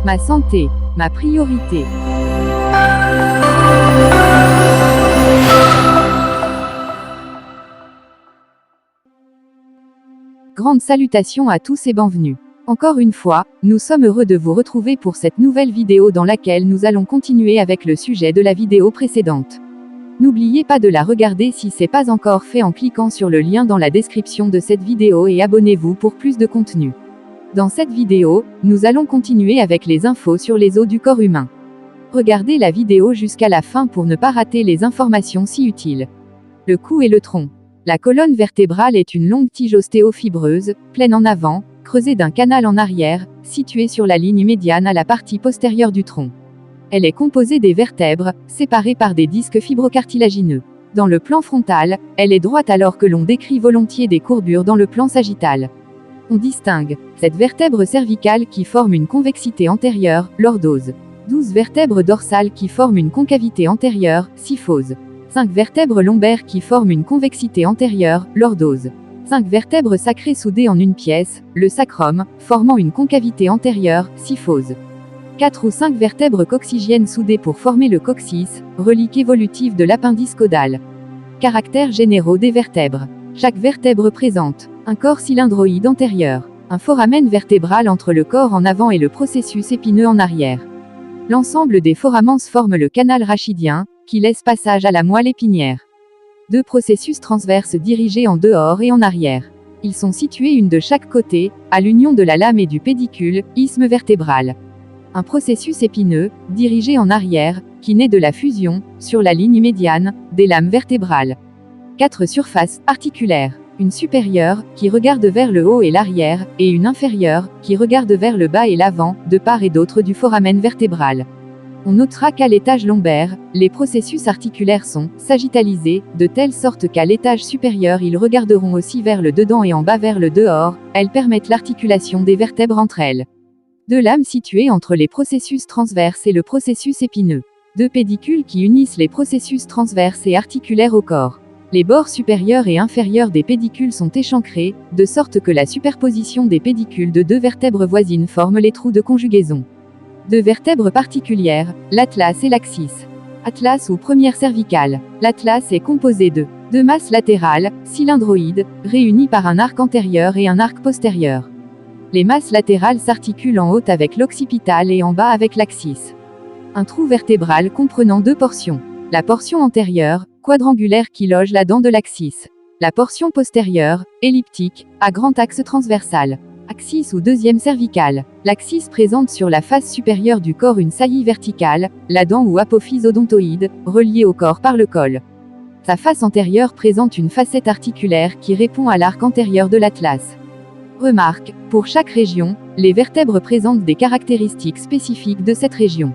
Ma santé, ma priorité. Grande salutation à tous et bienvenue. Encore une fois, nous sommes heureux de vous retrouver pour cette nouvelle vidéo dans laquelle nous allons continuer avec le sujet de la vidéo précédente. N'oubliez pas de la regarder si c'est pas encore fait en cliquant sur le lien dans la description de cette vidéo et abonnez-vous pour plus de contenu. Dans cette vidéo, nous allons continuer avec les infos sur les os du corps humain. Regardez la vidéo jusqu'à la fin pour ne pas rater les informations si utiles. Le cou et le tronc. La colonne vertébrale est une longue tige ostéo-fibreuse, pleine en avant, creusée d'un canal en arrière, située sur la ligne médiane à la partie postérieure du tronc. Elle est composée des vertèbres, séparées par des disques fibrocartilagineux. Dans le plan frontal, elle est droite alors que l'on décrit volontiers des courbures dans le plan sagittal. On distingue cette vertèbre cervicale qui forme une convexité antérieure, lordose. 12 vertèbres dorsales qui forment une concavité antérieure, syphose. 5 vertèbres lombaires qui forment une convexité antérieure, lordose. 5 vertèbres sacrées soudées en une pièce, le sacrum, formant une concavité antérieure, syphose. 4 ou 5 vertèbres coccygiennes soudées pour former le coccyx, relique évolutive de l'appendice caudal. Caractères généraux des vertèbres. Chaque vertèbre présente un corps cylindroïde antérieur, un foramen vertébral entre le corps en avant et le processus épineux en arrière. L'ensemble des foramens forme le canal rachidien, qui laisse passage à la moelle épinière. 2 processus transverses dirigés en dehors et en arrière. Ils sont situés une de chaque côté, à l'union de la lame et du pédicule, isthme vertébral. Un processus épineux, dirigé en arrière, qui naît de la fusion, sur la ligne médiane, des lames vertébrales. 4 surfaces articulaires. Une supérieure, qui regarde vers le haut et l'arrière, et une inférieure, qui regarde vers le bas et l'avant, de part et d'autre du foramen vertébral. On notera qu'à l'étage lombaire, les processus articulaires sont sagittalisés, de telle sorte qu'à l'étage supérieur ils regarderont aussi vers le dedans et en bas vers le dehors, elles permettent l'articulation des vertèbres entre elles. 2 lames situées entre les processus transverses et le processus épineux. 2 pédicules qui unissent les processus transverses et articulaires au corps. Les bords supérieurs et inférieurs des pédicules sont échancrés, de sorte que la superposition des pédicules de 2 vertèbres voisines forme les trous de conjugaison. 2 vertèbres particulières, l'atlas et l'axis. Atlas ou première cervicale. L'atlas est composé de 2 masses latérales, cylindroïdes, réunies par un arc antérieur et un arc postérieur. Les masses latérales s'articulent en haut avec l'occipital et en bas avec l'axis. Un trou vertébral comprenant 2 portions. La portion antérieure, quadrangulaire qui loge la dent de l'axis. La portion postérieure, elliptique, à grand axe transversal. Axis ou deuxième cervicale. L'axis présente sur la face supérieure du corps une saillie verticale, la dent ou apophyse odontoïde, reliée au corps par le col. Sa face antérieure présente une facette articulaire qui répond à l'arc antérieur de l'atlas. Remarque, pour chaque région, les vertèbres présentent des caractéristiques spécifiques de cette région.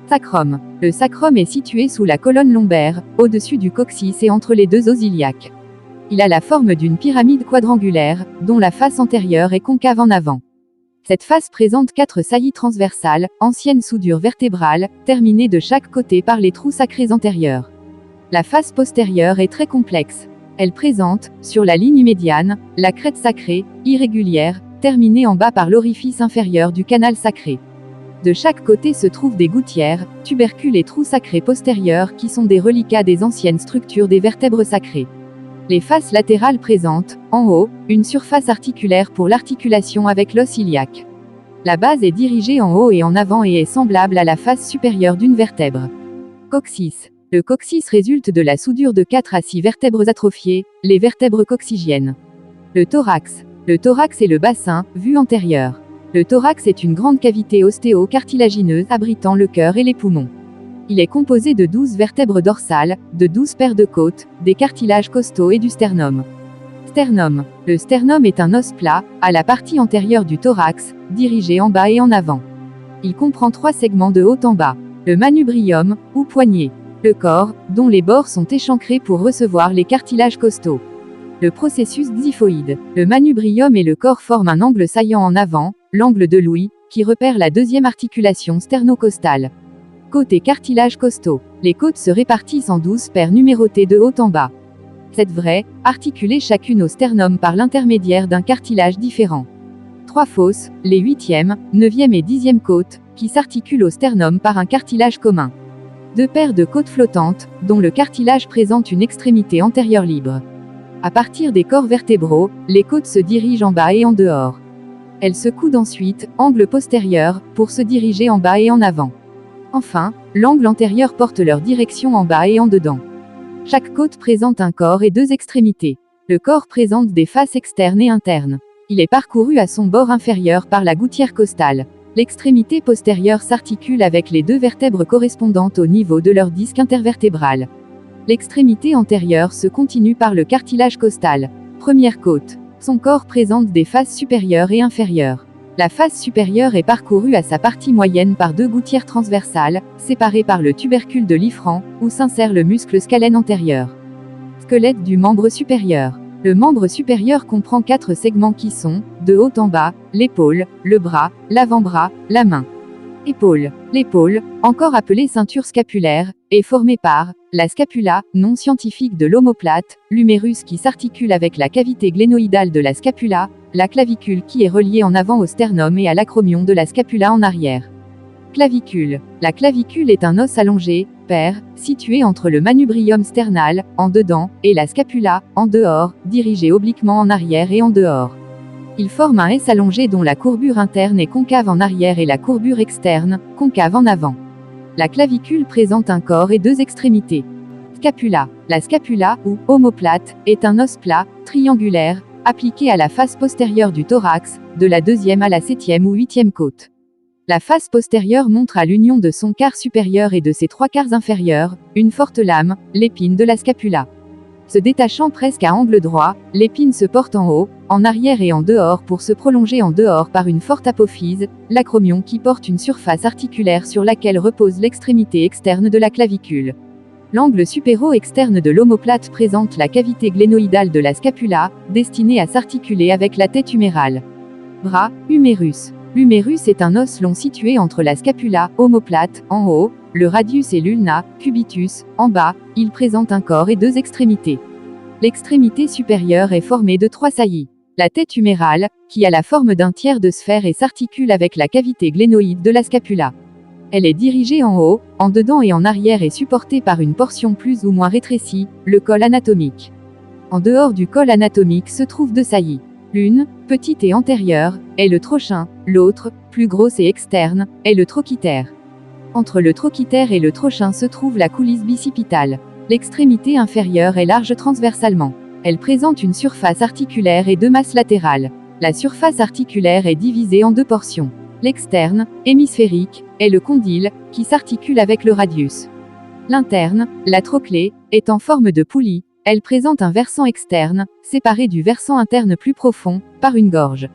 Sacrum. Le sacrum est situé sous la colonne lombaire, au-dessus du coccyx et entre les 2 os iliaques. Il a la forme d'une pyramide quadrangulaire, dont la face antérieure est concave en avant. Cette face présente 4 saillies transversales, anciennes soudures vertébrales, terminées de chaque côté par les trous sacrés antérieurs. La face postérieure est très complexe. Elle présente, sur la ligne médiane, la crête sacrée, irrégulière, terminée en bas par l'orifice inférieur du canal sacré. De chaque côté se trouvent des gouttières, tubercules et trous sacrés postérieurs qui sont des reliquats des anciennes structures des vertèbres sacrées. Les faces latérales présentent, en haut, une surface articulaire pour l'articulation avec l'os iliaque. La base est dirigée en haut et en avant et est semblable à la face supérieure d'une vertèbre. Coccyx. Le coccyx résulte de la soudure de 4 à 6 vertèbres atrophiées, les vertèbres coccygiennes. Le thorax. Le thorax est le bassin, vue antérieure. Le thorax est une grande cavité ostéo-cartilagineuse abritant le cœur et les poumons. Il est composé de 12 vertèbres dorsales, de 12 paires de côtes, des cartilages costaux et du sternum. Sternum. Le sternum est un os plat, à la partie antérieure du thorax, dirigé en bas et en avant. Il comprend 3 segments de haut en bas. Le manubrium, ou poignet. Le corps, dont les bords sont échancrés pour recevoir les cartilages costaux. Le processus xiphoïde. Le manubrium et le corps forment un angle saillant en avant, l'angle de Louis, qui repère la deuxième articulation sternocostale. Côte et cartilages costaux. Les côtes se répartissent en 12 paires numérotées de haut en bas. Cette vraie, articulées chacune au sternum par l'intermédiaire d'un cartilage différent. 3 fosses, les 8e, 9e et 10e côtes, qui s'articulent au sternum par un cartilage commun. 2 paires de côtes flottantes, dont le cartilage présente une extrémité antérieure libre. À partir des corps vertébraux, les côtes se dirigent en bas et en dehors. Elles se coudent ensuite, angle postérieur, pour se diriger en bas et en avant. Enfin, l'angle antérieur porte leur direction en bas et en dedans. Chaque côte présente un corps et 2 extrémités. Le corps présente des faces externes et internes. Il est parcouru à son bord inférieur par la gouttière costale. L'extrémité postérieure s'articule avec les 2 vertèbres correspondantes au niveau de leur disque intervertébral. L'extrémité antérieure se continue par le cartilage costal. Première côte. Son corps présente des faces supérieures et inférieures. La face supérieure est parcourue à sa partie moyenne par 2 gouttières transversales, séparées par le tubercule de Liffrand, où s'insère le muscle scalène antérieur. Squelette du membre supérieur. Le membre supérieur comprend 4 segments qui sont, de haut en bas, l'épaule, le bras, l'avant-bras, la main. Épaule. L'épaule, encore appelée ceinture scapulaire, est formée par la scapula, nom scientifique de l'omoplate, l'humérus qui s'articule avec la cavité glénoïdale de la scapula, la clavicule qui est reliée en avant au sternum et à l'acromion de la scapula en arrière. Clavicule. La clavicule est un os allongé, pair, situé entre le manubrium sternal, en dedans, et la scapula, en dehors, dirigé obliquement en arrière et en dehors. Il forme un S allongé dont la courbure interne est concave en arrière et la courbure externe, concave en avant. La clavicule présente un corps et 2 extrémités. Scapula. La scapula, ou omoplate, est un os plat, triangulaire, appliqué à la face postérieure du thorax, de la 2e à la 7e ou 8e côte. La face postérieure montre à l'union de son quart supérieur et de ses 3 quarts inférieurs, une forte lame, l'épine de la scapula. Se détachant presque à angle droit, l'épine se porte en haut, en arrière et en dehors pour se prolonger en dehors par une forte apophyse, l'acromion qui porte une surface articulaire sur laquelle repose l'extrémité externe de la clavicule. L'angle supéro-externe de l'omoplate présente la cavité glénoïdale de la scapula, destinée à s'articuler avec la tête humérale. Bras, humérus. L'humérus est un os long situé entre la scapula, omoplate, en haut, le radius et l'ulna, cubitus, en bas. Il présente un corps et 2 extrémités. L'extrémité supérieure est formée de 3 saillies. La tête humérale, qui a la forme d'un tiers de sphère et s'articule avec la cavité glénoïde de la scapula. Elle est dirigée en haut, en dedans et en arrière et supportée par une portion plus ou moins rétrécie, le col anatomique. En dehors du col anatomique se trouvent 2 saillies. L'une, petite et antérieure, est le trochin, l'autre, plus grosse et externe, est le trochiter. Entre le trochiter et le trochin se trouve la coulisse bicipitale. L'extrémité inférieure est large transversalement. Elle présente une surface articulaire et 2 masses latérales. La surface articulaire est divisée en 2 portions. L'externe, hémisphérique, est le condyle, qui s'articule avec le radius. L'interne, la trochlée, est en forme de poulie. Elle présente un versant externe, séparé du versant interne plus profond, par une gorge.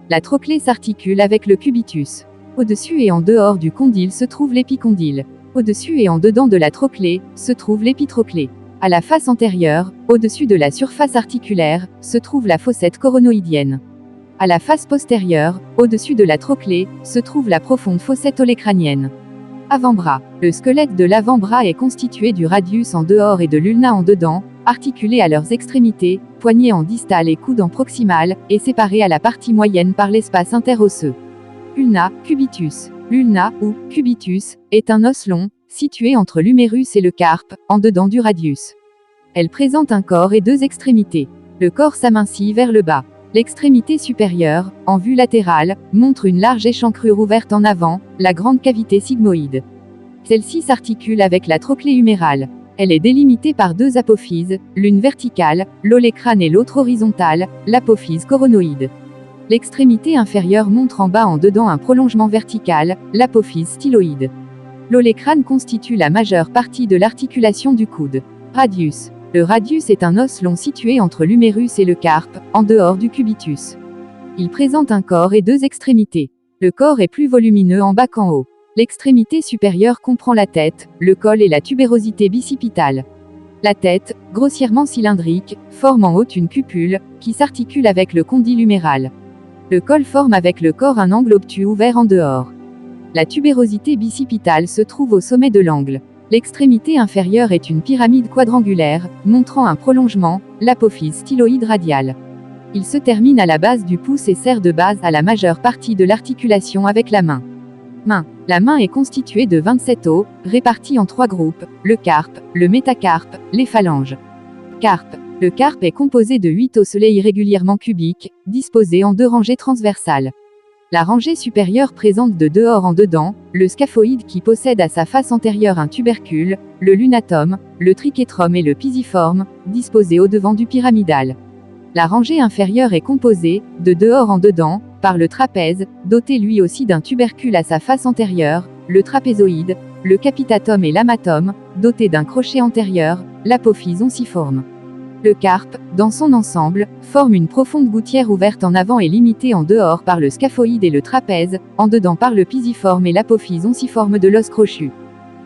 La trochlée s'articule avec le cubitus. Au-dessus et en dehors du condyle se trouve l'épicondyle. Au-dessus et en dedans de la trochlée, se trouve l'épitrochlée. À la face antérieure, au-dessus de la surface articulaire, se trouve la fossette coronoïdienne. À la face postérieure, au-dessus de la trochlée, se trouve la profonde fossette olécrânienne. Avant-bras. Le squelette de l'avant-bras est constitué du radius en dehors et de l'ulna en dedans, articulés à leurs extrémités, poignets en distal et coudes en proximal, et séparés à la partie moyenne par l'espace interosseux. Ulna, cubitus. L'ulna, ou cubitus, est un os long, situé entre l'humérus et le carpe, en dedans du radius. Elle présente un corps et 2 extrémités. Le corps s'amincit vers le bas. L'extrémité supérieure, en vue latérale, montre une large échancrure ouverte en avant, la grande cavité sigmoïde. Celle-ci s'articule avec la trochlée humérale. Elle est délimitée par 2 apophyses, l'une verticale, l'olécrâne et l'autre horizontale, l'apophyse coronoïde. L'extrémité inférieure montre en bas en dedans un prolongement vertical, l'apophyse styloïde. L'olécrâne constitue la majeure partie de l'articulation du coude. Radius. Le radius est un os long situé entre l'humérus et le carpe, en dehors du cubitus. Il présente un corps et 2 extrémités. Le corps est plus volumineux en bas qu'en haut. L'extrémité supérieure comprend la tête, le col et la tubérosité bicipitale. La tête, grossièrement cylindrique, forme en haut une cupule, qui s'articule avec le condyle huméral. Le col forme avec le corps un angle obtus ouvert en dehors. La tubérosité bicipitale se trouve au sommet de l'angle. L'extrémité inférieure est une pyramide quadrangulaire, montrant un prolongement, l'apophyse styloïde radiale. Il se termine à la base du pouce et sert de base à la majeure partie de l'articulation avec la main. Main. La main est constituée de 27 os, répartis en 3 groupes, le carpe, le métacarpe, les phalanges. Carpe. Le carpe est composé de 8 osselets irrégulièrement cubiques, disposés en 2 rangées transversales. La rangée supérieure présente de dehors en dedans, le scaphoïde qui possède à sa face antérieure un tubercule, le lunatum, le trichétrum et le pisiforme, disposés au devant du pyramidal. La rangée inférieure est composée, de dehors en dedans, par le trapèze, doté lui aussi d'un tubercule à sa face antérieure, le trapézoïde, le capitatum et l'amatum, doté d'un crochet antérieur, l'apophyse onciforme. Le carpe, dans son ensemble, forme une profonde gouttière ouverte en avant et limitée en dehors par le scaphoïde et le trapèze, en dedans par le pisiforme et l'apophyse onciforme de l'os crochu.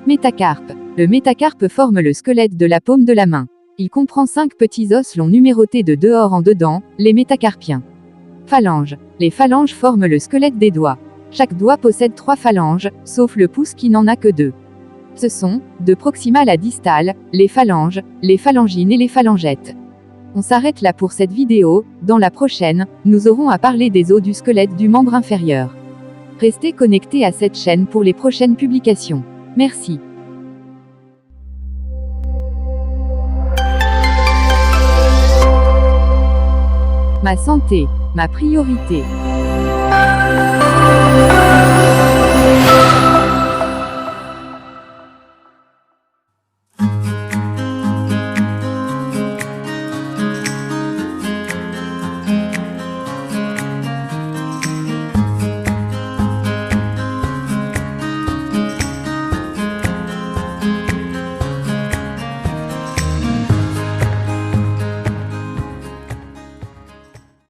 Métacarpe. Le métacarpe forme le squelette de la paume de la main. Il comprend 5 petits os longs numérotés de dehors en dedans, les métacarpiens. Phalanges. Les phalanges forment le squelette des doigts. Chaque doigt possède 3 phalanges, sauf le pouce qui n'en a que 2. Ce sont, de proximale à distale, les phalanges, les phalangines et les phalangettes. On s'arrête là pour cette vidéo, dans la prochaine, nous aurons à parler des os du squelette du membre inférieur. Restez connectés à cette chaîne pour les prochaines publications. Merci. Ma santé, ma priorité.